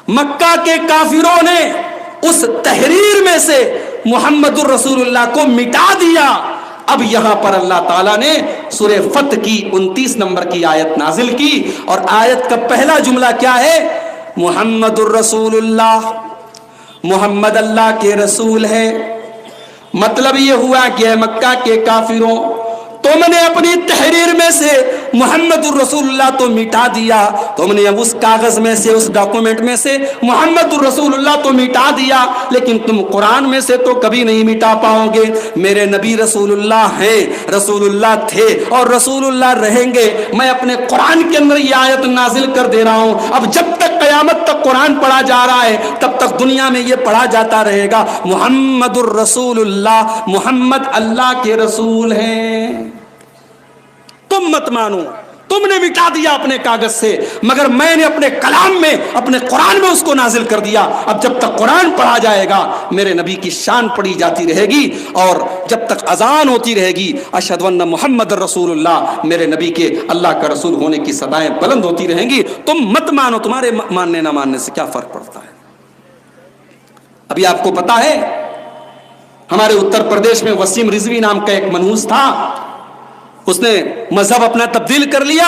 مکہ کے کافروں نے اس تحریر میں سے محمد الرسول اللہ کو مٹا دیا. اب یہاں پر اللہ تعالیٰ نے سورہ فتح کی 29 نمبر کی آیت نازل کی, اور آیت کا پہلا جملہ کیا ہے؟ محمد الرسول اللہ, محمد اللہ کے رسول ہے. مطلب یہ ہوا کہ اے مکہ کے کافروں, تم نے اپنی تحریر میں سے محمد الرسول اللہ تو مٹا دیا, تم نے اب اس کاغذ میں سے, اس ڈاکومنٹ میں سے محمد الرسول اللہ تو مٹا دیا, لیکن تم قرآن میں سے تو کبھی نہیں مٹا پاؤ گے. میرے نبی رسول اللہ ہیں, رسول اللہ تھے اور رسول اللہ رہیں گے. میں اپنے قرآن کے اندر یہ آیت نازل کر دے رہا ہوں. اب جب تک قیامت تک قرآن پڑھا جا رہا ہے تب تک دنیا میں یہ پڑھا جاتا رہے گا, محمد الرسول اللہ, محمد اللہ کے رسول ہیں. تم مت مانو, تم نے مٹا دیا اپنے کاغذ سے, مگر میں نے اپنے کلام میں, اپنے قرآن میں اس کو نازل کر دیا. اب جب تک قرآن پڑھا جائے گا میرے نبی کی شان پڑھی جاتی رہے گی, اور جب تک اذان ہوتی رہے گی اشہد ان محمد رسول اللہ, میرے نبی کے اللہ کا رسول ہونے کی صدائیں بلند ہوتی رہیں گی. تم مت مانو, تمہارے ماننے نہ ماننے سے کیا فرق پڑتا ہے؟ ابھی آپ کو پتا ہے ہمارے اتر پردیش میں وسیم رضوی نام کا ایک منحوس تھا, اس نے مذہب اپنا تبدیل کر لیا.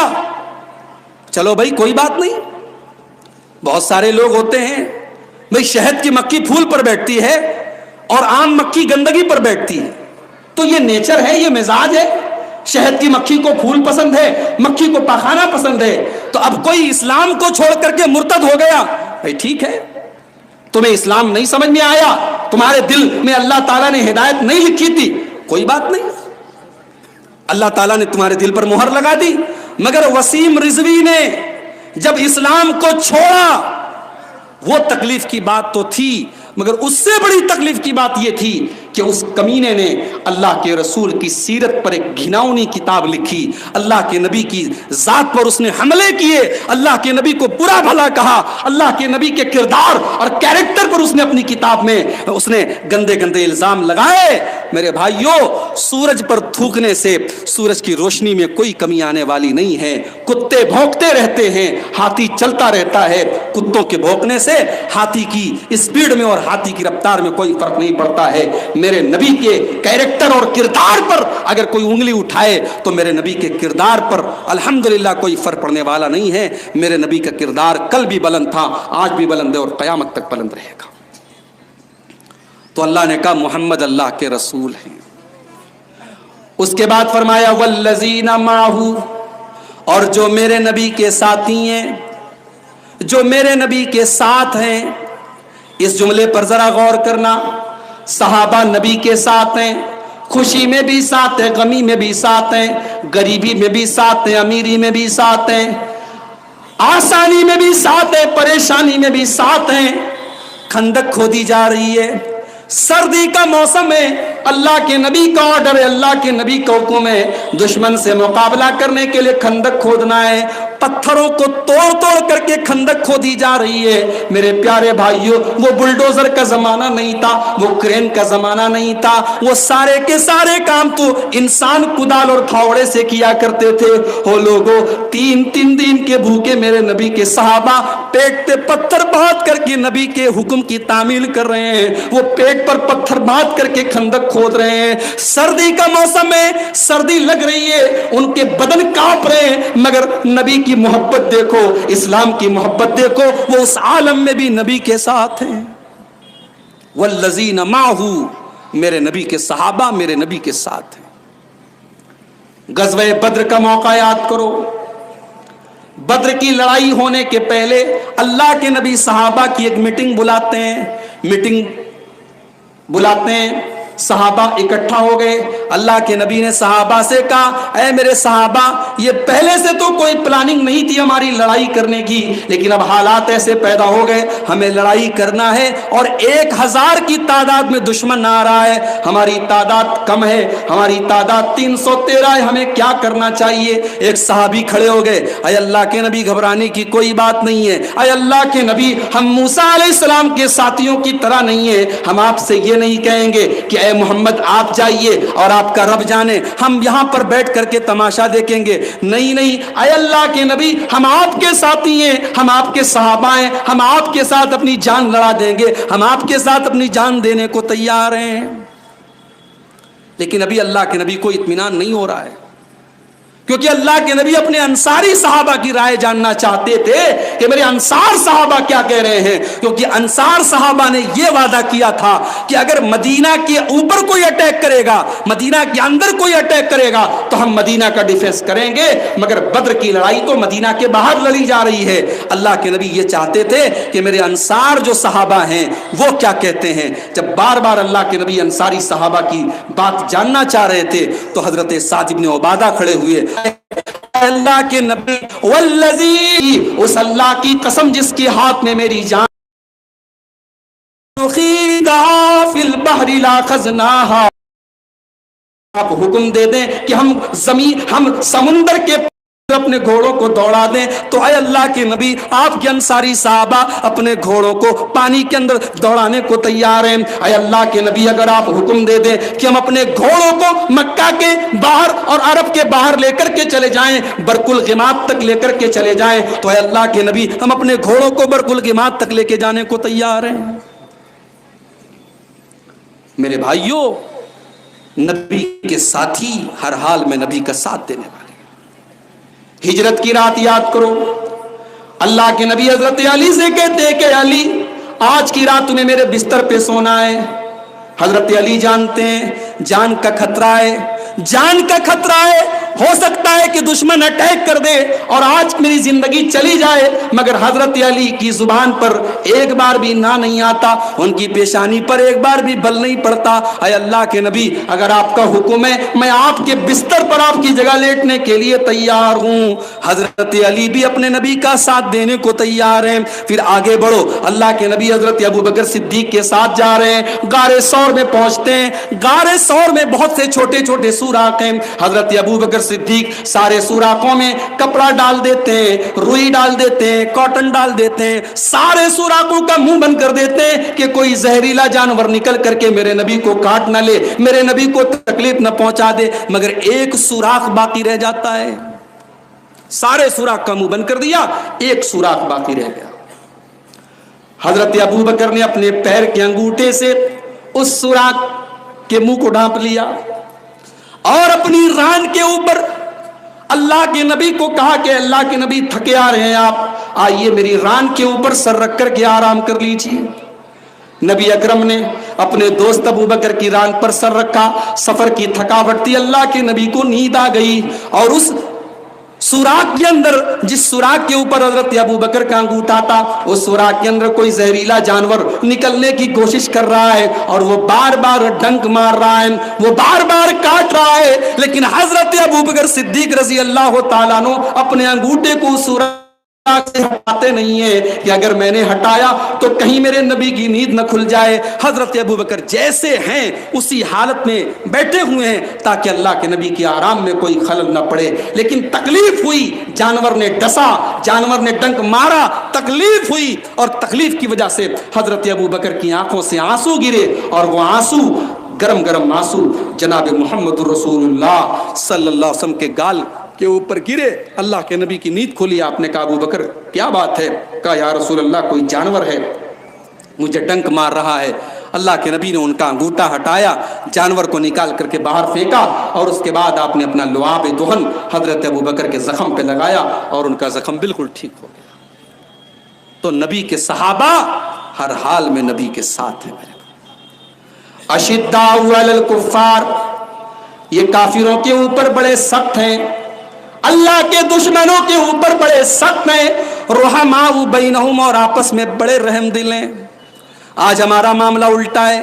چلو بھائی کوئی بات نہیں, بہت سارے لوگ ہوتے ہیں بھائی شہد کی مکھی پھول پر بیٹھتی ہے اور عام مکھی گندگی پر بیٹھتی ہے, تو یہ نیچر ہے, یہ مزاج ہے. شہد کی مکھی کو پھول پسند ہے, مکھی کو پاخانہ پسند ہے. تو اب کوئی اسلام کو چھوڑ کر کے مرتد ہو گیا, بھائی ٹھیک ہے, تمہیں اسلام نہیں سمجھ میں آیا, تمہارے دل میں اللہ تعالیٰ نے ہدایت نہیں لکھی تھی, کوئی بات نہیں, اللہ تعالیٰ نے تمہارے دل پر مہر لگا دی. مگر وسیم رضوی نے جب اسلام کو چھوڑا, وہ تکلیف کی بات تو تھی, مگر اس سے بڑی تکلیف کی بات یہ تھی کہ اس کمینے نے اللہ کے رسول کی سیرت پر ایک گھناؤنی کتاب لکھی, اللہ کے نبی کی ذات پر اس نے حملے کیے, اللہ کے نبی کو برا بھلا کہا, اللہ کے نبی کے کردار اور کیریکٹر پر اس نے اپنی کتاب میں اس نے گندے گندے الزام لگائے. میرے بھائیوں, سورج پر تھوکنے سے سورج کی روشنی میں کوئی کمی آنے والی نہیں ہے. کتے بھونکتے رہتے ہیں, ہاتھی چلتا رہتا ہے, کتوں کے بھونکنے سے ہاتھی کی اسپیڈ میں اور ہاتھی کی رفتار میں کوئی فرق نہیں پڑتا ہے. میرے نبی کے کیریکٹر اور کردار پر اگر کوئی انگلی اٹھائے تو میرے نبی کے کردار پر الحمدللہ کوئی فرق پڑنے والا نہیں ہے. میرے نبی کا کردار کل بھی بلند تھا, آج بھی بلند ہے اور قیامت تک بلند رہے گا. تو اللہ نے کہا محمد اللہ کے رسول ہیں. اس کے بعد فرمایا والذین معہ, اور جو میرے نبی کے ساتھی ہیں, جو میرے نبی کے ساتھ ہیں. اس جملے پر ذرا غور کرنا, صحابہ نبی کے ساتھ ہیں, خوشی میں بھی ساتھ ہیں, غمی میں بھی ساتھ ہیں, غریبی میں بھی ساتھ ہیں, امیری میں بھی ساتھ ہیں, آسانی میں بھی ساتھ ہیں, پریشانی میں بھی ساتھ ہیں. خندق کھودی جا رہی ہے, سردی کا موسم ہے, اللہ کے نبی کا آرڈر ہے, اللہ کے نبی کا حکم ہے, دشمن سے مقابلہ کرنے کے لیے خندق کھودنا ہے. پتھروں کو توڑ توڑ کر کے خندق کھودی جا رہی ہے. میرے پیارے بھائیوں, وہ بلڈوزر کا زمانہ نہیں تھا, وہ کرین کا زمانہ نہیں تھا, وہ سارے کے سارے کام تو انسان کدال اور تھاوڑے سے کیا کرتے تھے. وہ لوگوں 3 دن کے بھوکے میرے نبی کے صحابہ پیٹ پہ پتھر باندھ کر کے نبی کے حکم کی تعمیل کر رہے ہیں. وہ پیٹ پر پتھر باندھ کر کے خندق کھود رہے ہیں. سردی کا موسم ہے, سردی لگ رہی ہے, ان کے بدن کانپ رہے ہیں, مگر نبی کی محبت دیکھو, اسلام کی محبت دیکھو, وہ اس عالم میں بھی نبی کے ساتھ ہیں. والذین معہ, میرے نبی کے صحابہ میرے نبی کے ساتھ ہیں. غزوہ بدر کا موقع یاد کرو. بدر کی لڑائی ہونے کے پہلے اللہ کے نبی صحابہ کی ایک میٹنگ بلاتے ہیں, صحابہ اکٹھا ہو گئے. اللہ کے نبی نے صحابہ سے کہا اے میرے صحابہ, یہ پہلے سے تو کوئی پلاننگ نہیں تھی ہماری لڑائی کرنے کی, لیکن اب حالات ایسے پیدا ہو گئے, ہمیں لڑائی کرنا ہے اور 1000 کی تعداد میں دشمن آ رہا ہے, ہماری تعداد کم ہے, ہماری تعداد 313 ہے, ہمیں کیا کرنا چاہیے. ایک صحابی کھڑے ہو گئے, اے اللہ کے نبی گھبرانے کی کوئی بات نہیں ہے, اے اللہ کے نبی ہم موسیٰ علیہ السلام کے ساتھیوں کی طرح نہیں ہیں, ہم آپ سے یہ نہیں کہیں گے کہ اے محمد آپ جائیے اور آپ کا رب جانے، ہم یہاں پر بیٹھ کر کے تماشا دیکھیں گے۔ نہیں نہیں اے اللہ کے نبی، ہم آپ کے ساتھی ہیں، ہم آپ کے صحابہ ہیں، ہم آپ کے ساتھ اپنی جان لڑا دیں گے، ہم آپ کے ساتھ اپنی جان دینے کو تیار ہیں۔ لیکن ابھی اللہ کے نبی کو اطمینان نہیں ہو رہا ہے، کیونکہ اللہ کے نبی اپنے انصاری صحابہ کی رائے جاننا چاہتے تھے کہ میرے انصار صحابہ کیا کہہ رہے ہیں، کیونکہ انصار صحابہ نے یہ وعدہ کیا تھا کہ اگر مدینہ کے اوپر کوئی اٹیک کرے گا، مدینہ کے اندر کوئی اٹیک کرے گا تو ہم مدینہ کا ڈیفنس کریں گے، مگر بدر کی لڑائی تو مدینہ کے باہر لڑی جا رہی ہے۔ اللہ کے نبی یہ چاہتے تھے کہ میرے انصار جو صحابہ ہیں وہ کیا کہتے ہیں۔ جب بار بار اللہ کے نبی انصاری صحابہ کی بات جاننا چاہ رہے تھے تو حضرت سعد بن عبادہ کھڑے ہوئے، اللہ کے نبی والذی، اس اللہ کی قسم جس کے ہاتھ میں میری جان، فی البحر لا خزناہا، آپ حکم دے دیں کہ ہم سمندر کے اپنے گھوڑوں کو دوڑا دیں، تو اے اللہ کے نبی آپ کے انصاری صحابہ اپنے گھوڑوں کو پانی کے اندر دوڑانے کو تیار ہیں۔ اے اللہ کے نبی اگر آپ حکم دے دیں کہ ہم اپنے گھوڑوں کو مکہ کے باہر اور عرب کے باہر لے کر کے چلے جائیں، برق الغماد تک لے کر کے چلے جائیں، تو اے اللہ کے نبی ہم اپنے گھوڑوں کو برق الغماد تک لے کے جانے کو تیار ہیں۔ میرے بھائیوں، نبی کے ساتھی ہر حال میں نبی کا ساتھ دینے والے۔ ہجرت کی رات یاد کرو، اللہ کے نبی حضرت علی سے کہتے ہیں کہ علی آج کی رات تمہیں میرے بستر پہ سونا ہے۔ حضرت علی جانتے ہیں جان کا خطرہ ہے، جان کا خطرہ ہے، ہو سکتا ہے کہ دشمن اٹیک کر دے اور آج میری زندگی چلی جائے، مگر حضرت علی کی زبان پر ایک بار بھی نہ نہیں آتا، ان کی پیشانی پر ایک بار بھی بل نہیں پڑتا۔ اے اللہ کے نبی اگر آپ کا حکم ہے میں آپ کے بستر پر آپ کی جگہ لیٹنے کے لیے تیار ہوں۔ حضرت علی بھی اپنے نبی کا ساتھ دینے کو تیار ہیں۔ پھر آگے بڑھو، اللہ کے نبی حضرت ابوبکر صدیق کے ساتھ جا رہے ہیں، غار ثور میں پہنچتے ہیں۔ غار ثور میں بہت سے چھوٹے چھوٹے سوراخ ہیں، حضرت ابوبکر صدیق سارے سوراخوں میں کپڑا ڈال دیتے ہیں، روئی ڈال دیتے ہیں، کاٹن ڈال دیتے ہیں، سارے سوراخوں کا منہ بند کر دیتے ہیں کہ کوئی زہریلا جانور نکل کر کے میرے نبی کو کاٹ نہ لے، میرے نبی کو تکلیف نہ پہنچا دے۔ مگر ایک سوراخ باقی رہ جاتا ہے، سارے سوراخ کا منہ بند کر دیا، ایک سوراخ باقی رہ گیا۔ حضرت ابوبکر نے اپنے پیر کے انگوٹھے سے اس سوراخ کے منہ کو ڈھانپ لیا اور اپنی ران کے اوپر اللہ کے نبی کو کہا کہ اللہ کے نبی تھکے آ رہے ہیں، آپ آئیے میری ران کے اوپر سر رکھ کر کے آرام کر لیجیے۔ نبی اکرم نے اپنے دوست ابوبکر کی ران پر سر رکھا، سفر کی تھکاوٹ تھی، اللہ کے نبی کو نیند آ گئی اور اس سوراخ کے اندر، جس سوراخ کے اوپر حضرت ابوبکر کا انگوٹھا تھا، اس سوراخ کے اندر کوئی زہریلا جانور نکلنے کی کوشش کر رہا ہے اور وہ بار بار ڈنک مار رہا ہے، وہ بار بار کاٹ رہا ہے، لیکن حضرت ابوبکر صدیق رضی اللہ تعالیٰ عنہ اپنے انگوٹھے کو سوراخ سے ہٹاتے نہیں ہیں کہ اگر میں نے ہٹایا تو کہیں میرے نبی کی نیند نہ کھل جائے۔ حضرت ابوبکر جیسے ہیں اسی حالت میں بیٹھے ہوئے ہیں تاکہ اللہ کے نبی کے آرام میں کوئی خلل نہ پڑے، لیکن تکلیف ہوئی، جانور نے ڈسا، جانور نے ڈنک مارا، تکلیف ہوئی اور تکلیف کی وجہ سے حضرت ابوبکر کی آنکھوں سے آنسو گرے اور وہ آنسو گرم گرم آنسو جناب محمد رسول اللہ صلی اللہ علیہ وسلم کے گال کے اوپر گرے۔ اللہ کے نبی کی نیند کھلی، آپ نے کہا ابوبکر کیا بات ہے؟ کہا یا رسول اللہ کوئی جانور ہے مجھے ڈنک مار رہا ہے۔ اللہ کے نبی نے ان کا انگوٹھا ہٹایا، جانور کو نکال کر کے باہر پھینکا اور اس کے بعد آپ نے اپنا لعاب دہن حضرت ابوبکر کے زخم پہ لگایا اور ان کا زخم بالکل ٹھیک ہو گیا۔ تو نبی کے صحابہ ہر حال میں نبی کے ساتھ ہیں۔ اشداء علی الکفار، یہ کافروں کے اوپر بڑے سخت ہیں، اللہ کے دشمنوں کے اوپر بڑے سخت ہیں، رحماء بینہم، اور آپس میں بڑے رحم دل ہیں۔ آج ہمارا معاملہ الٹا ہے،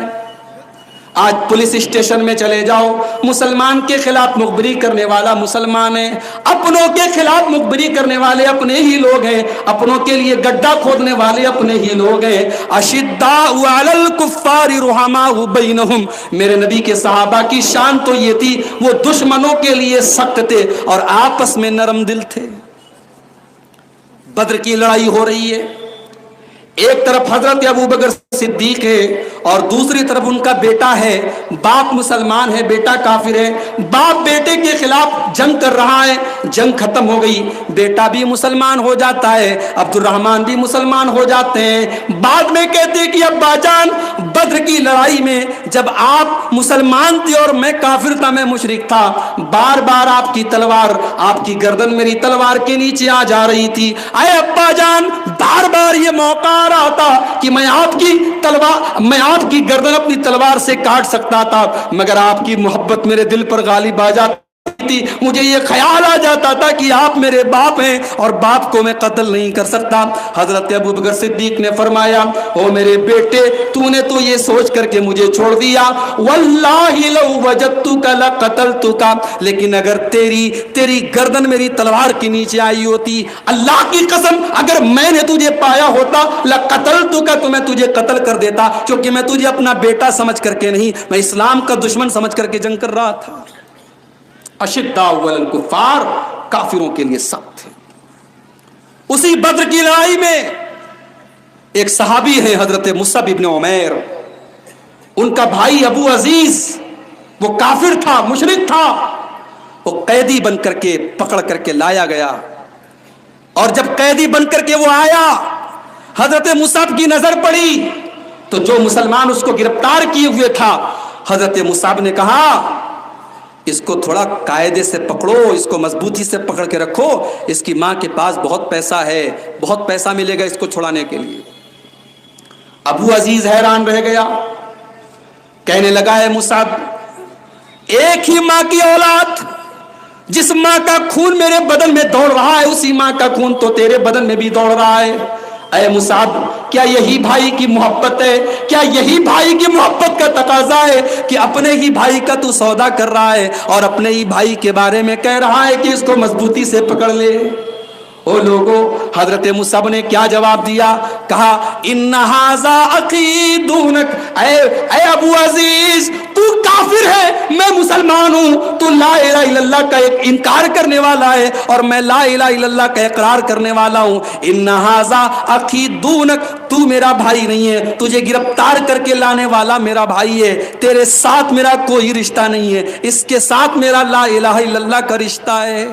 آج پولیس اسٹیشن میں چلے جاؤ، مسلمان کے خلاف مخبری کرنے والا مسلمان ہے، اپنوں کے خلاف مخبری کرنے والے اپنے ہی لوگ ہیں، اپنوں کے لیے گڈھا کھودنے والے اپنے ہی لوگ ہیں۔ اشداء علی الکفار رحماء بینہم، میرے نبی کے صحابہ کی شان تو یہ تھی وہ دشمنوں کے لیے سخت تھے اور آپس میں نرم دل تھے۔ بدر کی لڑائی ہو رہی ہے، ایک طرف حضرت ابو بکر صدیق ہے اور دوسری طرف ان کا بیٹا ہے، باپ مسلمان ہے بیٹا کافر ہے، باپ بیٹے کے خلاف جنگ کر رہا ہے، جنگ ختم ہو گئی، بیٹا بھی مسلمان ہو جاتا ہے، عبد الرحمن بھی مسلمان ہو جاتے ہیں، بعد میں کہتے ہیں کہ ابا جان بدر کی لڑائی میں جب آپ مسلمان تھے اور میں کافر تھا، میں مشرک تھا، بار بار آپ کی تلوار، آپ کی گردن میری تلوار کے نیچے آ جا رہی تھی، اے ابا جان بار بار یہ موقع آ رہا تھا کہ میں آپ کی گردن اپنی تلوار سے کاٹ سکتا تھا، مگر آپ کی محبت میرے دل پر غالب آ جاتی تھی، مجھے یہ خیال آ جاتا تھا کہ آپ میرے باپ ہیں اور باپ کو میں قتل نہیں کر سکتا۔ حضرت ابو بکر صدیق نے فرمایا، او میرے بیٹے تو نے تو یہ سوچ کر کے مجھے چھوڑ دیا، واللہ لو وجدتک لقتلتک، لیکن اگر تیری گردن میری تلوار کے نیچے آئی ہوتی، اللہ کی قسم اگر میں نے تجھے پایا ہوتا لقتلتک، تو میں تجھے قتل کر دیتا، کیونکہ میں تجھے اپنا بیٹا سمجھ کر کے نہیں، میں اسلام کا دشمن سمجھ کر کے جنگ کر رہا تھا۔ اشداء علی الکفار، کافروں کے لیے سخت ہے۔ اسی بدر کی لڑائی میں ایک صحابی ہے حضرت مصعب ابن عمیر، ان کا بھائی ابو عزیز، وہ کافر تھا، مشرک تھا، وہ قیدی بن کر کے پکڑ کر کے لایا گیا، اور جب قیدی بن کر کے وہ آیا، حضرت مصعب کی نظر پڑی تو جو مسلمان اس کو گرفتار کیے ہوئے تھا، حضرت مصعب نے کہا اس کو تھوڑا قاعدے سے پکڑو، اس کو مضبوطی سے پکڑ کے رکھو، اس کی ماں کے پاس بہت پیسہ ہے، بہت پیسہ ملے گا اس کو چھڑانے کے لیے۔ ابو عزیز حیران رہ گیا، کہنے لگا ہے مصعب، ایک ہی ماں کی اولاد، جس ماں کا خون میرے بدن میں دوڑ رہا ہے اسی ماں کا خون تو تیرے بدن میں بھی دوڑ رہا ہے، اے مصعب کیا یہی بھائی کی محبت ہے؟ کیا یہی بھائی کی محبت کا تقاضا ہے کہ اپنے ہی بھائی کا تو سودا کر رہا ہے اور اپنے ہی بھائی کے بارے میں کہہ رہا ہے کہ اس کو مضبوطی سے پکڑ لے؟ او لوگو، حضرت مصعب نے کیا جواب دیا؟ کہا ان ھذا اخی دونک، اے ابو عزیز تو کافر ہے، میں مسلمان ہوں، تو لا الہ الا اللہ کا ایک انکار کرنے والا ہے اور میں لا الہ الا اللہ کا اقرار کرنے والا ہوں، ان ھذا اخی دونک، تو میرا بھائی نہیں ہے، تجھے گرفتار کر کے لانے والا میرا بھائی ہے، تیرے ساتھ میرا کوئی رشتہ نہیں ہے، اس کے ساتھ میرا لا الہ الا اللہ کا رشتہ ہے۔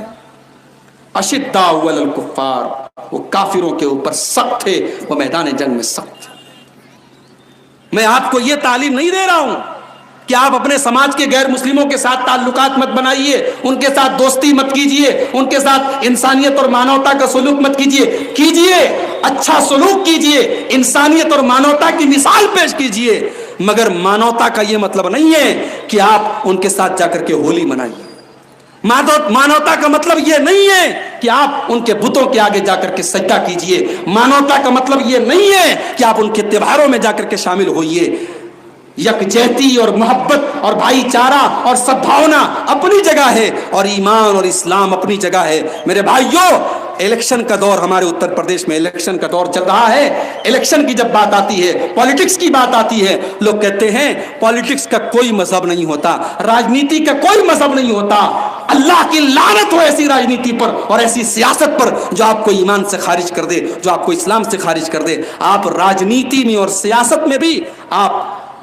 اشداء علی الکفار، وہ کافروں کے اوپر سخت تھے، وہ میدان جنگ میں سخت تھے۔ میں آپ کو یہ تعلیم نہیں دے رہا ہوں کہ آپ اپنے سماج کے غیر مسلموں کے ساتھ تعلقات مت بنائیے، ان کے ساتھ دوستی مت کیجیے، ان کے ساتھ انسانیت اور مانوتا کا سلوک مت کیجیے، اچھا سلوک کیجیے، انسانیت اور مانوتا کی مثال پیش کیجیے، مگر مانوتا کا یہ مطلب نہیں ہے کہ آپ ان کے ساتھ جا کر کے ہولی منائیے۔ مانوتا کا مطلب یہ نہیں ہے کہ آپ ان کے بتوں کے آگے جا کر کے سجدہ کیجئے، مانوتا کا مطلب یہ نہیں ہے کہ آپ ان کے تہواروں میں جا کر کے شامل ہوئیے۔ یکجہتی اور محبت اور بھائی چارہ اور سدبھاونا اپنی جگہ ہے اور ایمان اور اسلام اپنی جگہ ہے۔ میرے بھائیوں، الیکشن کا دور ہمارے اتر پردیش میں الیکشن کا دور چل رہا ہے، الیکشن کی جب بات آتی ہے، پالیٹکس کی بات آتی ہے، لوگ کہتے ہیں پالیٹکس کا کوئی مذہب نہیں ہوتا، راجنیتی کا کوئی مذہب نہیں ہوتا۔ اللہ کی لعنت ہو ایسی راجنیتی پر اور ایسی سیاست پر جو آپ کو ایمان سے خارج کر دے، جو آپ کو اسلام سے خارج کر دے۔ آپ راجنیتی میں اور سیاست میں بھی آپ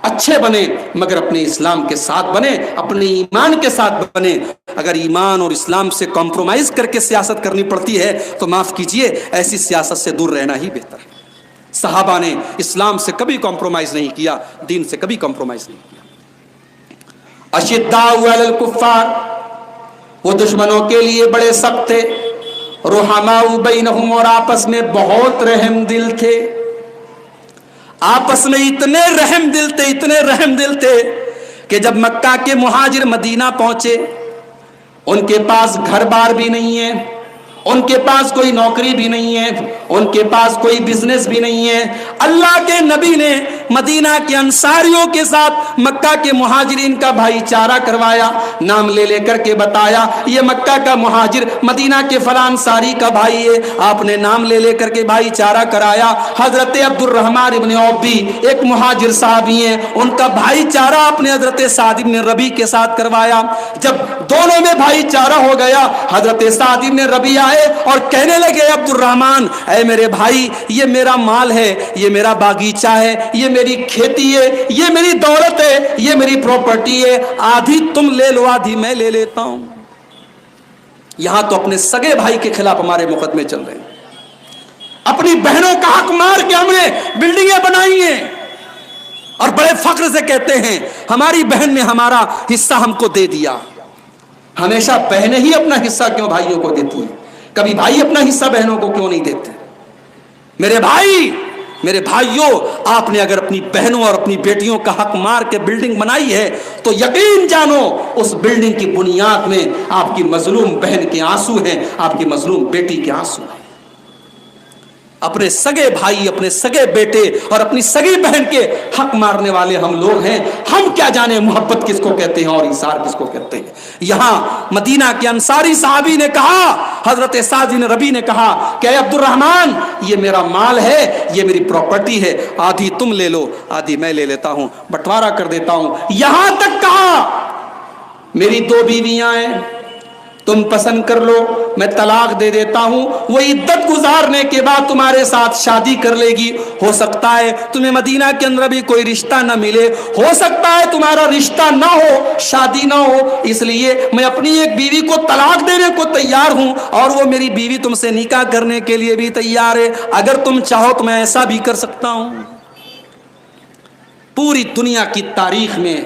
اچھے بنے، مگر اپنے اسلام کے ساتھ بنے، اپنے ایمان کے ساتھ بنے۔ اگر ایمان اور اسلام سے کمپرومائز کر کے سیاست کرنی پڑتی ہے تو معاف کیجئے، ایسی سیاست سے دور رہنا ہی بہتر ہے۔ صحابہ نے اسلام سے کبھی کمپرومائز نہیں کیا، دین سے کبھی کمپرومائز نہیں کیا۔ اشداء علی الکفار، وہ دشمنوں کے لیے بڑے سخت تھے، رحماء بینہم، اور آپس میں بہت رحم دل تھے، آپس میں اتنے رحم دل تھے کہ جب مکہ کے مہاجر مدینہ پہنچے، ان کے پاس گھر بار بھی نہیں ہے، ان کے پاس کوئی نوکری بھی نہیں ہے، ان کے پاس کوئی بزنس بھی نہیں ہے، اللہ کے نبی نے مدینہ کے انصاریوں کے ساتھ مکہ کے مہاجرین کا بھائی چارہ کروایا، نام لے لے کر کے بتایا یہ مکہ کا مہاجر مدینہ کے فلاں انصاری کا بھائی ہے، آپ نے نام لے لے کر کے بھائی چارہ کرایا۔ حضرت عبد الرحمن ابن عوف بھی ایک مہاجر صحابی ہیں، ان کا بھائی چارہ آپ نے حضرت سعد بن ربیع کے ساتھ کروایا۔ جب دونوں میں بھائی چارہ ہو گیا، حضرت سعد بن ربیع آئے اور کہنے لگے عبد الرحمن اے میرے بھائی، یہ میرا مال ہے، یہ میرا باغیچہ ہے، یہ میری کھیتی ہے، یہ میری دولت ہے، یہ میری پراپرٹی ہے، آدھی تم لے لو آدھی میں لے لیتا ہوں۔ یہاں تو اپنے سگے بھائی کے خلاف ہمارے مقدمے چل رہے ہیں، اپنی بہنوں کا حق مار کے ہم نے بلڈنگیں بنائی ہیں اور بڑے فخر سے کہتے ہیں ہماری بہن نے ہمارا حصہ ہم کو دے دیا۔ ہمیشہ بہنیں ہی اپنا حصہ کیوں بھائیوں کو دیتی ہیں؟ کبھی بھائی اپنا حصہ بہنوں کو کیوں نہیں دیتے؟ میرے بھائی، میرے بھائیوں، آپ نے اگر اپنی بہنوں اور اپنی بیٹیوں کا حق مار کے بلڈنگ بنائی ہے تو یقین جانو اس بلڈنگ کی بنیاد میں آپ کی مظلوم بہن کے آنسو ہیں، آپ کی مظلوم بیٹی کے آنسو ہیں۔ اپنے سگے بھائی، اپنے سگے بیٹے اور اپنی سگی بہن کے حق مارنے والے ہم لوگ ہیں۔ ہم کیا جانے محبت کس کو کہتے ہیں اور ایثار کس کو کہتے ہیں۔ یہاں مدینہ کے انصاری صحابی نے کہا، حضرت سعد بن ربیع نے کہا کہ اے عبد الرحمن، یہ میرا مال ہے، یہ میری پراپرٹی ہے، آدھی تم لے لو آدھی میں لے لیتا ہوں، بٹوارا کر دیتا ہوں۔ یہاں تک کہا میری 2 بیویاں ہیں، تم پسند کر لو، میں طلاق دے دیتا ہوں، وہ عدت گزارنے کے بعد تمہارے ساتھ شادی کر لے گی۔ ہو سکتا ہے تمہیں مدینہ کے اندر بھی کوئی رشتہ نہ ملے، ہو سکتا ہے تمہارا رشتہ نہ ہو، شادی نہ ہو، اس لیے میں اپنی ایک بیوی کو طلاق دینے کو تیار ہوں اور وہ میری بیوی تم سے نکاح کرنے کے لیے بھی تیار ہے، اگر تم چاہو تو میں ایسا بھی کر سکتا ہوں۔ پوری دنیا کی تاریخ میں،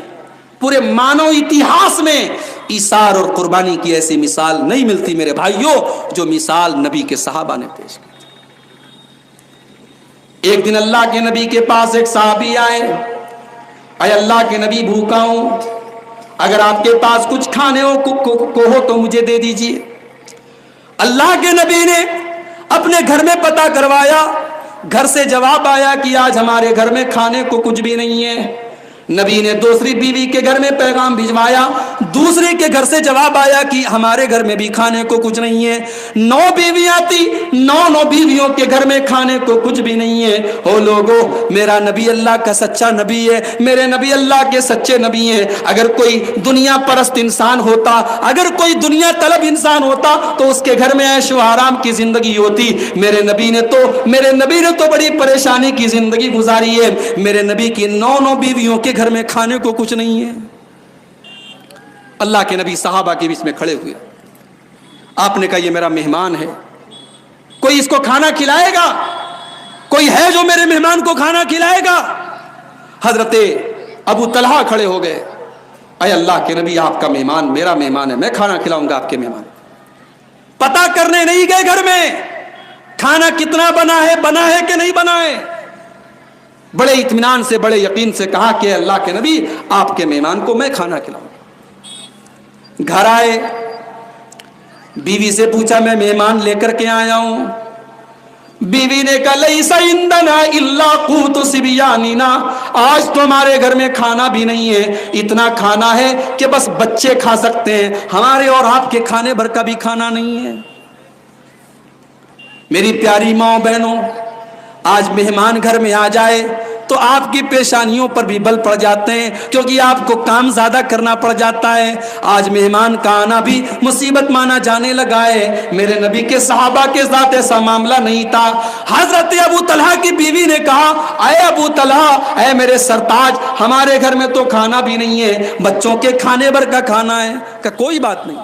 پورے مانو اتہاس میں ایثار اور قربانی کی ایسی مثال نہیں ملتی میرے بھائیوں جو مثال نبی کے صحابہ نے پیش کی۔ ایک دن اللہ کے نبی کے پاس ایک صحابی آئے، اے اللہ کے نبی بھوکا ہوں، اگر آپ کے پاس کچھ کھانے کو ہو تو مجھے دے دیجیے۔ اللہ کے نبی نے اپنے گھر میں پتہ کروایا، گھر سے جواب آیا کہ آج ہمارے گھر میں کھانے کو کچھ بھی نہیں ہے۔ نبی نے دوسری بیوی کے گھر میں پیغام بھجوایا، دوسری کے گھر سے جواب آیا کہ ہمارے گھر میں بھی کھانے کو کچھ نہیں ہے۔ 9 بیویاں تھی، 9 بیویوں کے گھر میں کھانے کو کچھ بھی نہیں ہے۔ او لوگو، میرا نبی اللہ کا سچا نبی ہے، میرے نبی اللہ کے سچے نبی ہیں۔ اگر کوئی دنیا پرست انسان ہوتا، اگر کوئی دنیا طلب انسان ہوتا تو اس کے گھر میں عیش و آرام کی زندگی ہوتی۔ میرے نبی نے تو بڑی پریشانی کی زندگی گزاری ہے۔ میرے نبی کی 9 بیویوں کے گھر میں کھانے کو کچھ نہیں ہے۔ اللہ کے نبی صحابہ کے بیچ میں کھڑے ہوئے، آپ نے کہا یہ میرا مہمان ہے، کوئی اس کو کھانا کھلائے گا؟ کوئی ہے جو میرے مہمان کو کھانا کھلائے گا؟ حضرت ابو طلحہ کھڑے ہو گئے، اے اللہ کے نبی آپ کا مہمان میرا مہمان ہے، میں کھانا کھلاؤں گا آپ کے مہمان۔ پتہ کرنے نہیں گئے گھر میں کھانا کتنا بنا ہے کہ نہیں بنا ہے، بڑے اطمینان سے بڑے یقین سے کہا کہ اللہ کے نبی آپ کے مہمان کو میں کھانا کھلاؤں گا۔ گھر آئے، بیوی سے پوچھا میں مہمان لے کر کے آیا ہوں۔ بیوی نے کہا لیس عندنا الا قوت صبیاننا، آج تو ہمارے گھر میں کھانا بھی نہیں ہے، اتنا کھانا ہے کہ بس بچے کھا سکتے ہیں، ہمارے اور آپ کے کھانے بھر کا بھی کھانا نہیں ہے۔ میری پیاری ماں بہنوں، آج مہمان گھر میں آ جائے تو آپ کی پیشانیوں پر بھی بل پڑ جاتے ہیں کیونکہ آپ کو کام زیادہ کرنا پڑ جاتا ہے۔ آج مہمان کا آنا بھی مصیبت مانا جانے لگا ہے۔ میرے نبی کے صحابہ کے ساتھ ایسا معاملہ نہیں تھا۔ حضرت ابو طلحہ کی بیوی نے کہا اے ابو طلحہ، اے میرے سرتاج، ہمارے گھر میں تو کھانا بھی نہیں ہے، بچوں کے کھانے بھر کا کھانا ہے۔ کہ کوئی بات نہیں،